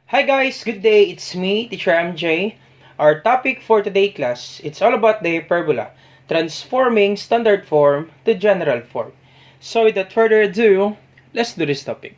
Hi guys, good day. It's me, Teacher MJ. Our topic for today class, it's all about the hyperbola, transforming standard form to general form. So without further ado, let's do this topic.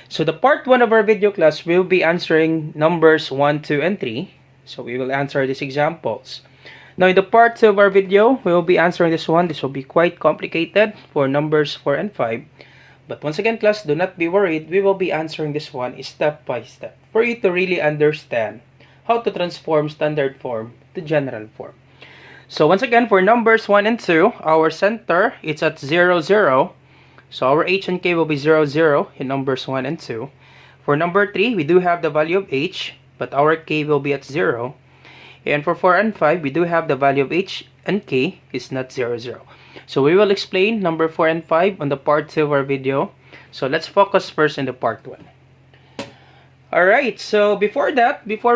So the part 1 of our video class will be answering numbers 1, 2, and 3. So we will answer these examples. Now in the part 2 of our video, we will be answering this one. This will be quite complicated for numbers 4 and 5. But once again, class, do not be worried. We will be answering this one step by step for you to really understand how to transform standard form to general form. So once again, for numbers 1 and 2, our center is at 0, 0. So our h and k will be 0, 0 in numbers 1 and 2. For number 3, we do have the value of h, but our k will be at 0. And for 4 and 5, we do have the value of h and k is not 0, 0. So we will explain number 4 and 5 on the part 2 of our video. So let's focus first in the part 1. Alright, so before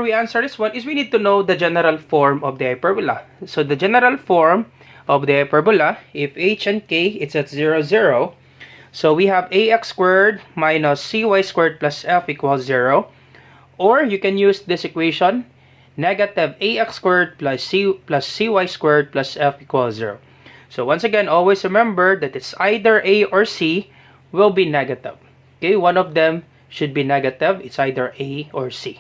we answer this one, is we need to know the general form of the hyperbola. So the general form of the hyperbola, if h and k is at 0, 0, so we have ax squared minus cy squared plus f equals 0. Or you can use this equation, negative ax squared plus cy squared plus f equals 0. So once again, always remember that it's either A or C will be negative. Okay, one of them should be negative. It's either A or C.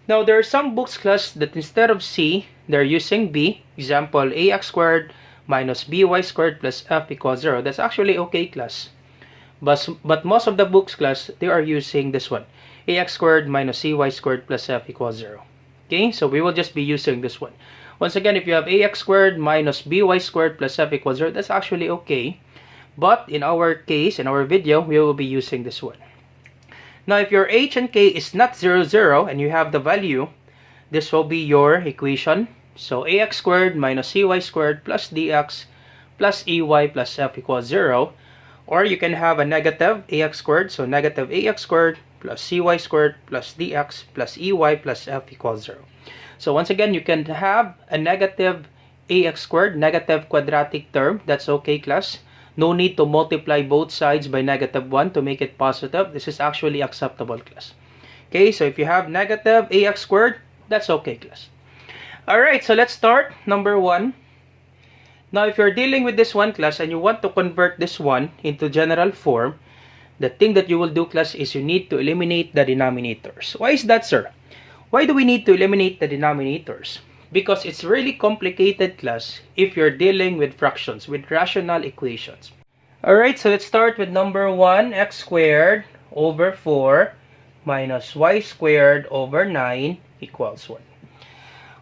Now, there are some books, class, that instead of C, they're using B. Example, ax squared minus by squared plus f equals 0. That's actually okay, class. But most of the books, class, they are using this one. Ax squared minus cy squared plus f equals 0. Okay, so we will just be using this one. Once again, if you have ax squared minus by squared plus f equals 0, that's actually okay. But in our case, in our video, we will be using this one. Now, if your h and k is not 0, 0, and you have the value, this will be your equation. So ax squared minus cy squared plus dx plus ey plus f equals 0. Or you can have a negative ax squared, so negative ax squared plus cy squared plus dx plus ey plus f equals 0. So once again, you can have a negative ax squared, negative quadratic term. That's okay, class. No need to multiply both sides by negative 1 to make it positive. This is actually acceptable, class. Okay, so if you have negative ax squared, that's okay, class. Alright, so let's start. Number 1. Now, if you're dealing with this one, class, and you want to convert this one into general form, the thing that you will do, class, is you need to eliminate the denominators. Why is that, sir? Why do we need to eliminate the denominators? Because it's really complicated, class, if you're dealing with fractions, with rational equations. Alright, so let's start with number 1, x squared over 4 minus y squared over 9 equals 1.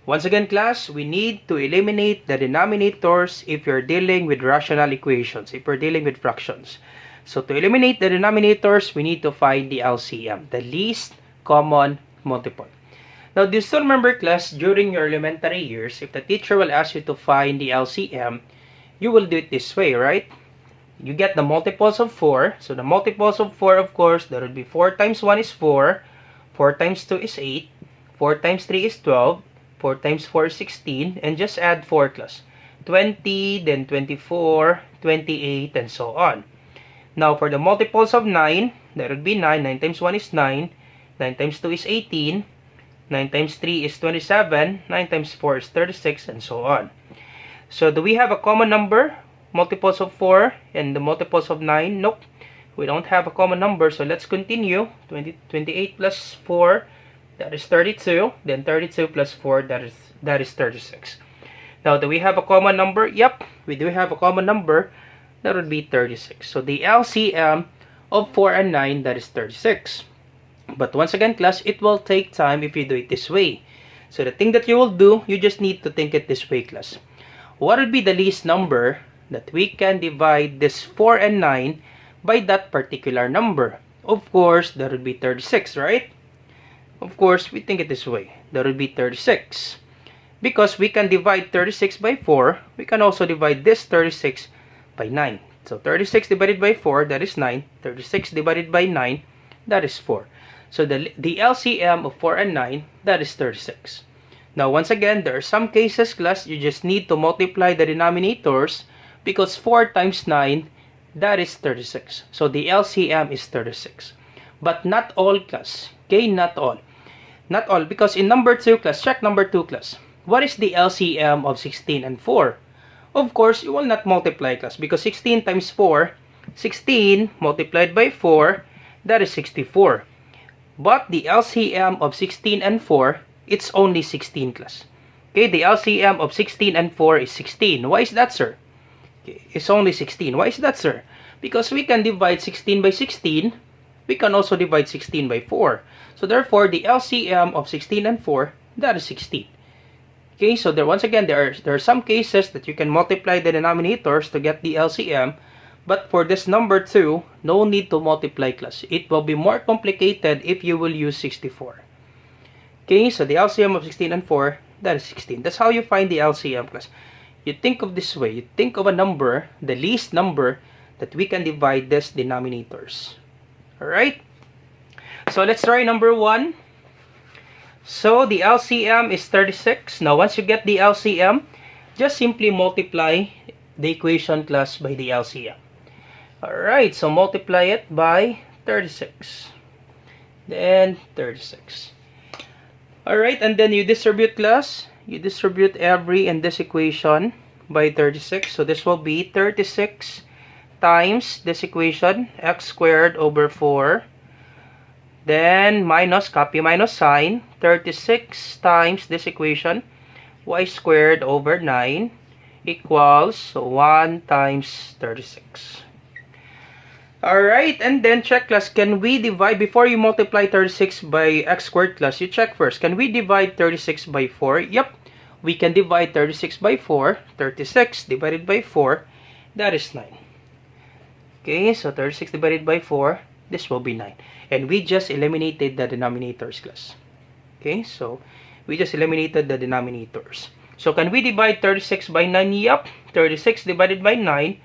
Once again, class, we need to eliminate the denominators if you're dealing with rational equations, if you're dealing with fractions. So to eliminate the denominators, we need to find the LCM, the least common multiple. Now, do you still remember, class, during your elementary years, if the teacher will ask you to find the LCM, you will do it this way, right? You get the multiples of 4. So the multiples of 4, of course, that would be 4 times 1 is 4, 4 times 2 is 8, 4 times 3 is 12, 4 times 4 is 16, and just add 4, class. 20, then 24, 28, and so on. Now, for the multiples of 9, that would be 9. 9 times 1 is 9, 9 times 2 is 18, 9 times 3 is 27, 9 times 4 is 36, and so on. So, do we have a common number? Multiples of 4 and the multiples of 9? Nope. We don't have a common number, so let's continue. 28 plus 4, that is 32. Then 32 plus 4, that is 36. Now, do we have a common number? Yep, we do have a common number. That would be 36. So, the LCM of 4 and 9, that is 36. But once again, class, it will take time if you do it this way. So the thing that you will do, you just need to think it this way, class. What would be the least number that we can divide this 4 and 9 by that particular number? Of course, that would be 36, right? Of course, we think it this way. That would be 36. Because we can divide 36 by 4, we can also divide this 36 by 9. So 36 divided by 4, that is 9. 36 divided by 9, that is 4. So the LCM of 4 and 9, that is 36. Now, once again, there are some cases, class, you just need to multiply the denominators because 4 times 9, that is 36. So the LCM is 36. But not all, class. Okay, not all. Not all, because in number 2 class, check number 2 class. What is the LCM of 16 and 4? Of course, you will not multiply class because 16 times 4, 16 multiplied by 4, that is 64. But the LCM of 16 and 4, it's only 16 class. Okay, the LCM of 16 and 4 is 16. Why is that, sir? Okay, it's only 16. Why is that, sir? Because we can divide 16 by 16. We can also divide 16 by 4. So therefore, the LCM of 16 and 4, that is 16. Okay, so once again, there are some cases that you can multiply the denominators to get the LCM. But for this number 2, no need to multiply class. It will be more complicated if you will use 64. Okay, so the LCM of 16 and 4, that is 16. That's how you find the LCM class. You think of this way. You think of a number, the least number, that we can divide these denominators. Alright? So let's try number 1. So the LCM is 36. Now once you get the LCM, just simply multiply the equation class by the LCM. Alright, so multiply it by 36. Then 36. Alright, and then you distribute class. You distribute every in this equation by 36. So this will be 36 times this equation, x squared over 4. Then minus, copy minus sign, 36 times this equation, y squared over 9 equals 1 times 36. Alright, and then check class, can we divide, before you multiply 36 by x squared class, you check first, can we divide 36 by 4? Yep, we can divide 36 by 4, 36 divided by 4, that is 9. Okay, so 36 divided by 4, this will be 9. And we just eliminated the denominators class. Okay, so we just eliminated the denominators. So can we divide 36 by 9? Yep, 36 divided by 9,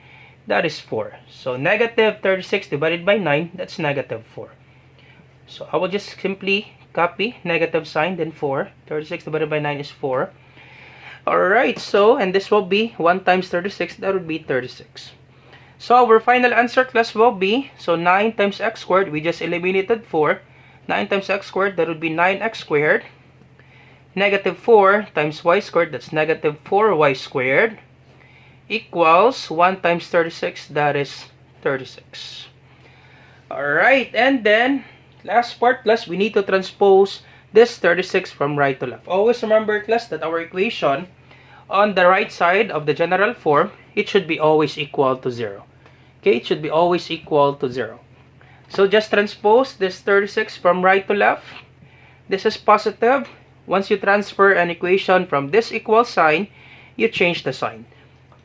that is 4. So negative 36 divided by 9, that's negative 4. So I will just simply copy negative sign, then 4. 36 divided by 9 is 4. Alright, so, and this will be 1 times 36, that would be 36. So our final answer class will be, so 9 times x squared, we just eliminated 4. 9 times x squared, that would be 9x squared. Negative 4 times y squared, that's negative 4y squared. Equals 1 times 36, that is 36. Alright, and then, last part class, we need to transpose this 36 from right to left. Always remember class that our equation on the right side of the general form, it should be always equal to 0. Okay, it should be always equal to 0. So just transpose this 36 from right to left. This is positive. Once you transfer an equation from this equal sign, you change the sign.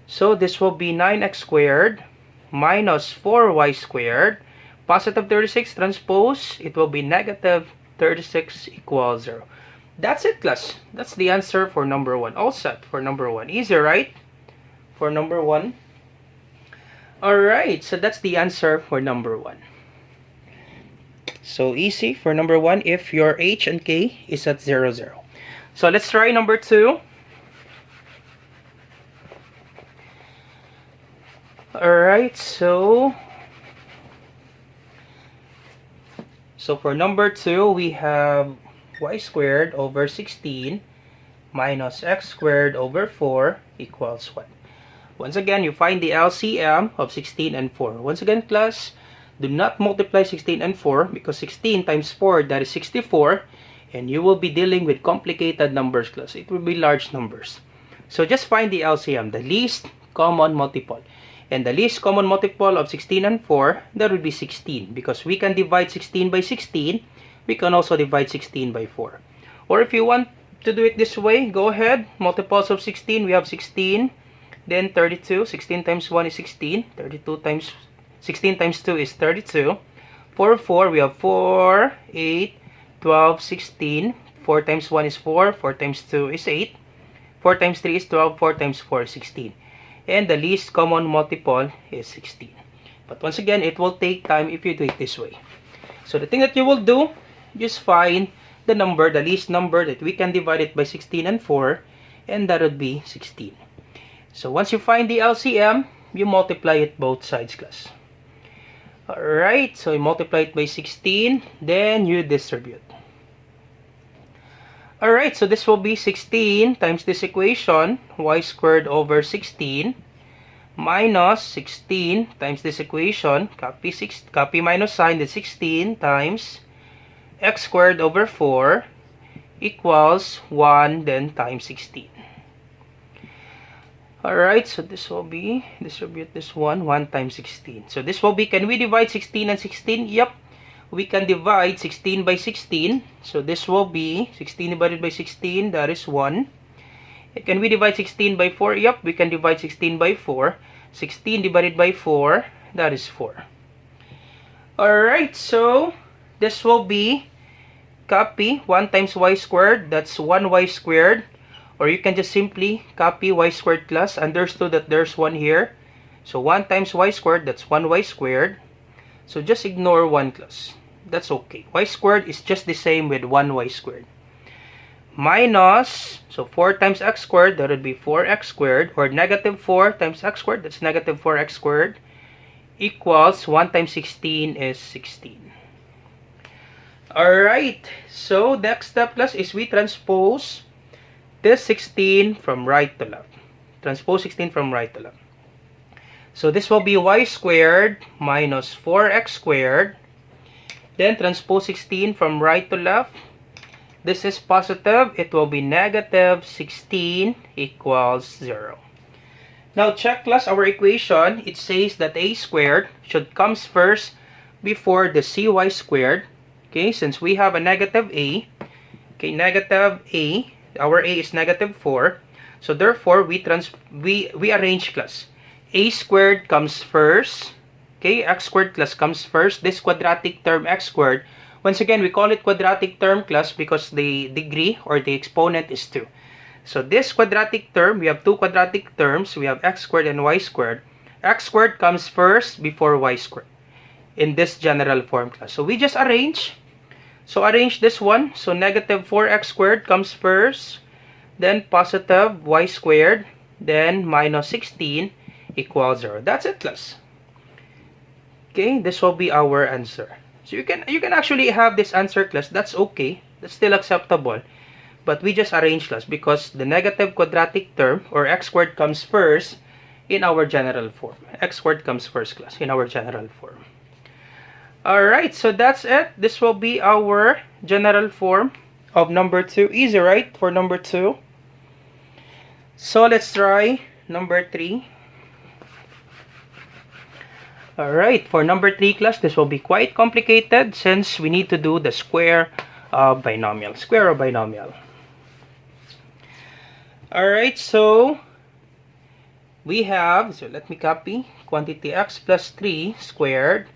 So this will be 9x squared minus 4y squared. Positive 36 transpose, it will be negative 36 equals 0. That's it class. That's the answer for number 1. All set for number 1. Easy, right? For number 1. Alright, so that's the answer for number 1. So easy for number 1 if your h and k is at 0, 0. So let's try number 2. Alright, so for number 2, we have y squared over 16 minus x squared over 4 equals 1. Once again, you find the LCM of 16 and 4. Once again, class, do not multiply 16 and 4 because 16 times 4, that is 64. And you will be dealing with complicated numbers, class. It will be large numbers. So just find the LCM, the least common multiple. And the least common multiple of 16 and 4, that would be 16. Because we can divide 16 by 16. We can also divide 16 by 4. Or if you want to do it this way, go ahead. Multiples of 16, we have 16. Then 32. 16 times 1 is 16. 32 times 16 times 2 is 32. For 4, we have 4, 8, 12, 16. 4 times 1 is 4. 4 times 2 is 8. 4 times 3 is 12. 4 times 4 is 16. And the least common multiple is 16. But once again, it will take time if you do it this way. So the thing that you will do, just find the number, the least number that we can divide it by 16 and 4. And that would be 16. So once you find the LCM, you multiply it both sides, class. Alright, so you multiply it by 16, then you distribute. Alright, so this will be 16 times this equation, y squared over 16, minus 16 times this equation, copy minus sign, then 16 times x squared over 4 equals 1, then times 16. Alright, so this will be, distribute this 1 times 16. So this will be, can we divide 16 and 16? Yep, we can divide 16 by 16. So this will be 16 divided by 16, that is 1. Can we divide 16 by 4? Yep, we can divide 16 by 4. 16 divided by 4, that is 4. Alright, so this will be, copy 1 times y squared, that's 1y squared. Or you can just simply copy y squared plus, understood that there's 1 here. So 1 times y squared, that's 1y squared. So just ignore 1 plus. That's okay. Y squared is just the same with 1y squared. Minus, so 4 times x squared, that would be 4x squared. Or negative 4 times x squared, that's negative 4x squared. Equals 1 times 16 is 16. Alright, so next step class is we transpose this 16 from right to left. Transpose 16 from right to left. So this will be y squared minus 4x squared. Then transpose 16 from right to left. This is positive. It will be negative 16 equals 0. Now check class our equation. It says that a squared should comes first before the cy squared. Okay, since we have a negative a. Okay, negative a. Our a is negative 4. So therefore, we arrange class. A squared comes first. Okay, x squared class comes first. This quadratic term x squared. Once again, we call it quadratic term class because the degree or the exponent is 2. So this quadratic term, we have two quadratic terms. We have x squared and y squared. X squared comes first before y squared in this general form class. So we just arrange. So arrange this one. So negative 4x squared comes first. Then positive y squared. Then minus 16 equals 0. That's it, class. Okay, this will be our answer. So you can actually have this answer, class. That's okay. That's still acceptable. But we just arrange, class, because the negative quadratic term or x squared comes first in our general form. X squared comes first, class, in our general form. Alright, so that's it. This will be our general form of number 2. Easy, right? For number 2. So let's try number 3. Alright, for number 3 class, this will be quite complicated since we need to do the square of binomial. Square of binomial. Alright, so we have, so let me copy, quantity x plus 3 squared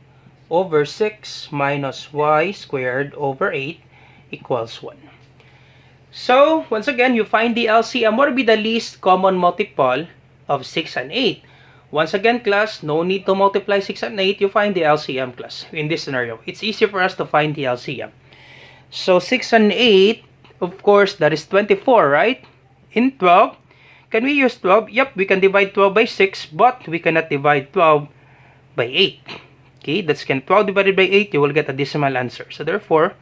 over 6 minus y squared over 8 equals 1. So, once again, you find the LCM. What would be the least common multiple of 6 and 8? Once again, class, no need to multiply 6 and 8. You find the LCM, class, in this scenario. It's easier for us to find the LCM. So, 6 and 8, of course, that is 24, right? In 12, can we use 12? Yep, we can divide 12 by 6, but we cannot divide 12 by 8. Okay, that's 12 divided by 8, you will get a decimal answer. So therefore,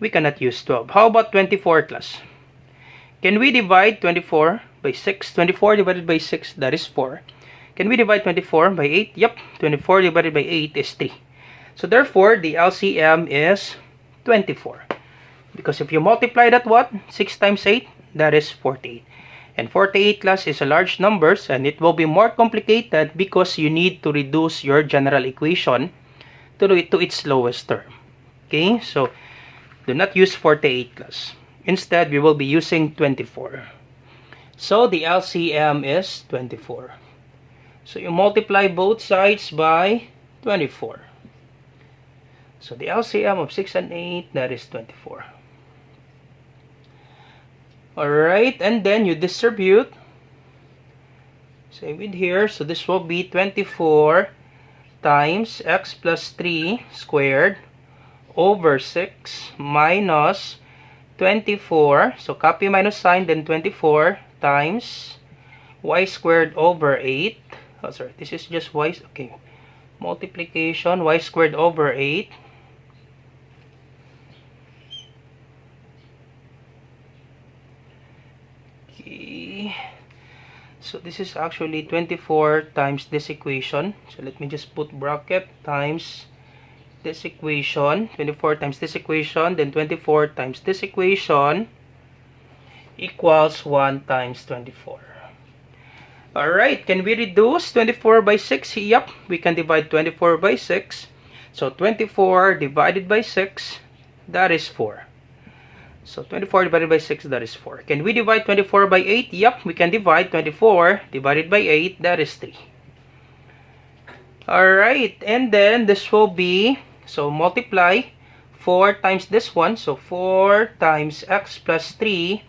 we cannot use 12. How about 24, class? Can we divide 24 by 6? 24 divided by 6, that is 4. Can we divide 24 by 8? Yep, 24 divided by 8 is 3. So therefore, the LCM is 24. Because if you multiply that, what? 6 times 8, that is 48. And 48, class, is a large numbers, and it will be more complicated because you need to reduce your general equation to its lowest term. Okay, so do not use 48, class. Instead, we will be using 24. So the LCM is 24. So you multiply both sides by 24. So the LCM of 6 and 8, that is 24. Alright, and then you distribute. Same with here. So this will be 24 times x plus 3 squared over 6 minus 24. So copy minus sign, then 24 times y squared over 8. Oh, sorry, this is just y. Okay. Multiplication, y squared over 8. Okay. So this is actually 24 times this equation. So let me just put bracket times this equation. 24 times this equation, then 24 times this equation equals 1 times 24. Alright, can we reduce 24 by 6? Yep, we can divide 24 by 6. So 24 divided by 6, that is 4. So 24 divided by 6, that is 4. Can we divide 24 by 8? Yep, we can divide 24 divided by 8, that is 3. Alright, and then this will be, so multiply 4 times this one. So 4 times x plus 3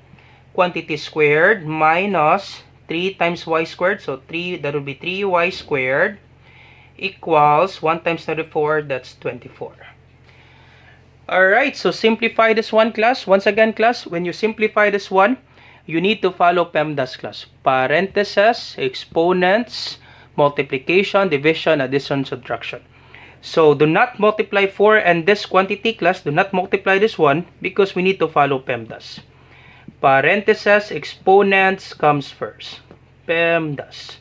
quantity squared minus 3 times y squared. So 3, that will be 3y squared equals 1 times 24, that's 24. Alright, so simplify this one, class. Once again, class, when you simplify this one, you need to follow PEMDAS, class. Parentheses, exponents, multiplication, division, addition, subtraction. So do not multiply 4 and this quantity, class. Do not multiply this one because we need to follow PEMDAS. Parentheses, exponents comes first. PEMDAS.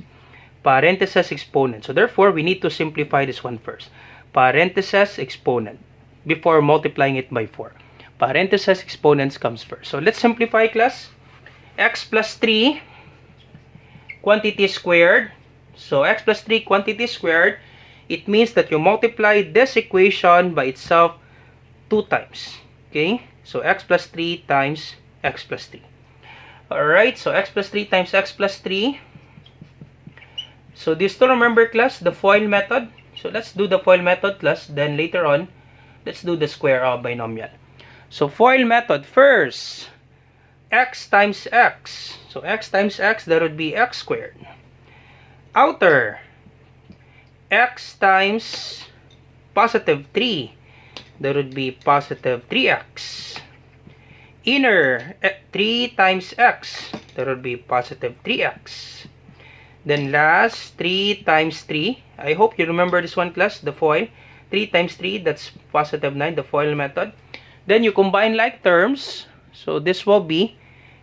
Parentheses, exponent. So therefore, we need to simplify this one first. Parentheses, exponent, before multiplying it by 4. Parentheses, exponents comes first. So let's simplify, class. X plus 3 quantity squared. So x plus 3 quantity squared, it means that you multiply this equation by itself 2 times. Okay? So x plus 3 times x plus 3. Alright, so x plus 3 times x plus 3. So do you still remember, class, the FOIL method? So let's do the FOIL method, class. Then later on, let's do the square of binomial. So FOIL method, first, x times x. So x times x, that would be x squared. Outer, x times positive 3. That would be positive 3x. Inner, 3 times x. That would be positive 3x. Then last, 3 times 3. I hope you remember this one, class, the FOIL. 3 times 3, that's positive 9, the FOIL method. Then you combine like terms. So this will be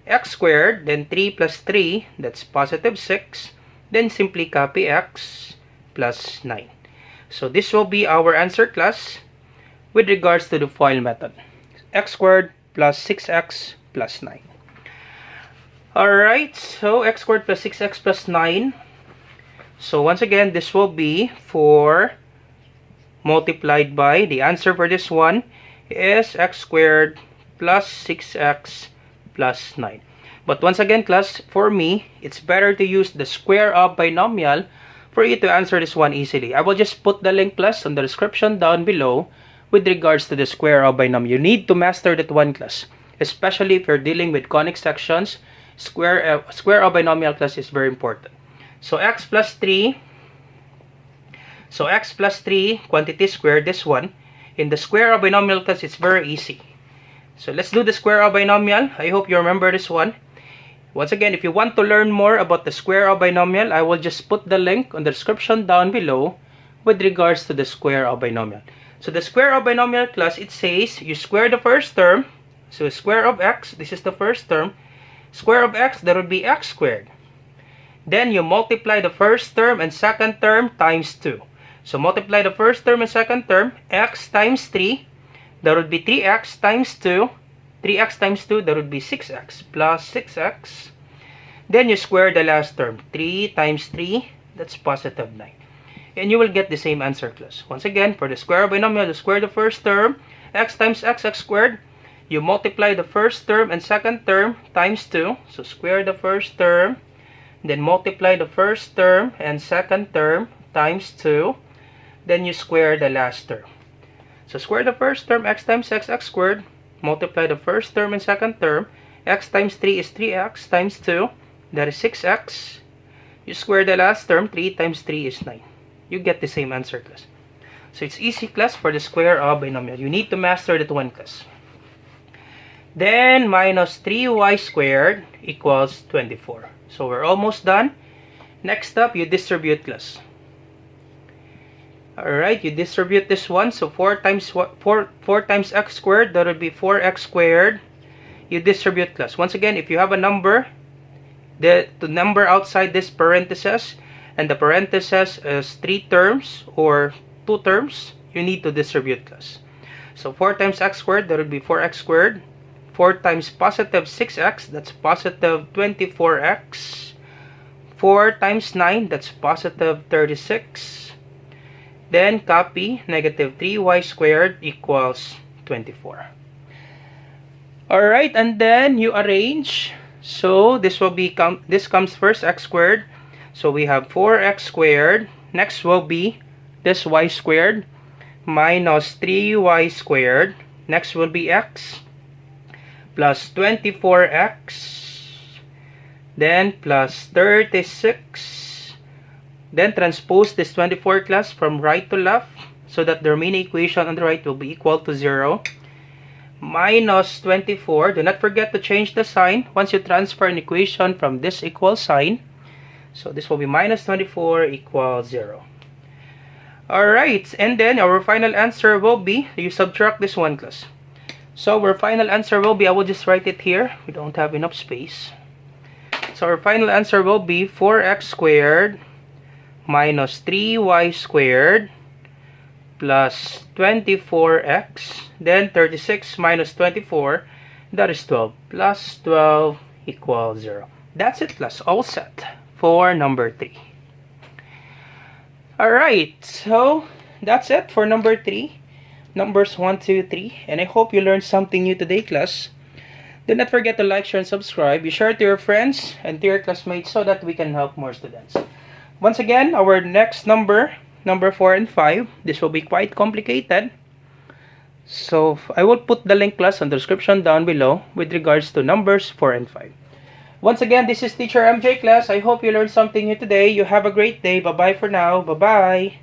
x squared, then 3 plus 3, that's positive 6. Then simply copy x plus 9. So this will be our answer, class, with regards to the FOIL method. X squared plus 6x plus 9. Alright, so x squared plus 6x plus 9. So once again, this will be 4 multiplied by, the answer for this one is x squared plus 6x plus 9. But once again, class, for me, it's better to use the square of binomial for you to answer this one easily. I will just put the link, class, on the description down below with regards to the square of binomial. You need to master that one, class, especially if you're dealing with conic sections. Square of binomial, class, is very important. So x plus 3. So x plus 3 quantity squared, this one. In the square of binomial, class, it's very easy. So let's do the square of binomial. I hope you remember this one. Once again, if you want to learn more about the square of binomial, I will just put the link on the description down below with regards to the square of binomial. So the square of binomial, class, it says you square the first term. So square of x, this is the first term. Square of x, that would be x squared. Then you multiply the first term and second term times 2. So multiply the first term and second term, x times 3, that would be 3x times 2. 3x times 2, that would be 6x plus 6x. Then you square the last term. 3 times 3, that's positive 9. And you will get the same answer, class. Once again, for the square of binomial, you square the first term, x times x, x squared. You multiply the first term and second term times 2. So square the first term, then multiply the first term and second term times 2. Then you square the last term. So square the first term, x times x, x squared. Multiply the first term and second term. X times 3 is 3x times 2. That is 6x. You square the last term. 3 times 3 is 9. You get the same answer, class. So it's easy, class, for the square of binomial. You need to master that one, class. Then minus 3y squared equals 24. So we're almost done. Next up, you distribute, class. Alright, you distribute this one. So 4 times x squared, that would be 4x squared. You distribute, class. Once again, if you have a number, the number outside this parenthesis, and the parenthesis is 3 terms or 2 terms, you need to distribute, class. So 4 times x squared, that would be 4x squared. 4 times positive 6x, that's positive 24x. 4 times 9, that's positive 36. Then copy, negative 3y squared equals 24. Alright, and then you arrange. So this will be, this comes first, x squared. So we have 4x squared. Next will be this y squared minus 3y squared. Next will be x plus 24x. Then plus 36. Then transpose this 24, class, from right to left so that the remaining equation on the right will be equal to 0. Minus 24. Do not forget to change the sign once you transfer an equation from this equal sign. So this will be minus 24 equals 0. Alright, and then our final answer will be, you subtract this one, class. So our final answer will be, I will just write it here. We don't have enough space. So our final answer will be 4x squared minus 3y squared plus 24x. Then 36 minus 24, that is 12. Plus 12 equals 0. That's it, class. All set for number 3. Alright, so that's it for number 3. Numbers 1, 2, 3. And I hope you learned something new today, class. Do not forget to like, share, and subscribe. Be sure to your friends and to your classmates so that we can help more students. Once again, our next number 4 and 5. This will be quite complicated. So I will put the link, class, on the description down below with regards to numbers 4 and 5. Once again, this is Teacher MJ, class. I hope you learned something new today. You have a great day. Bye-bye for now. Bye-bye.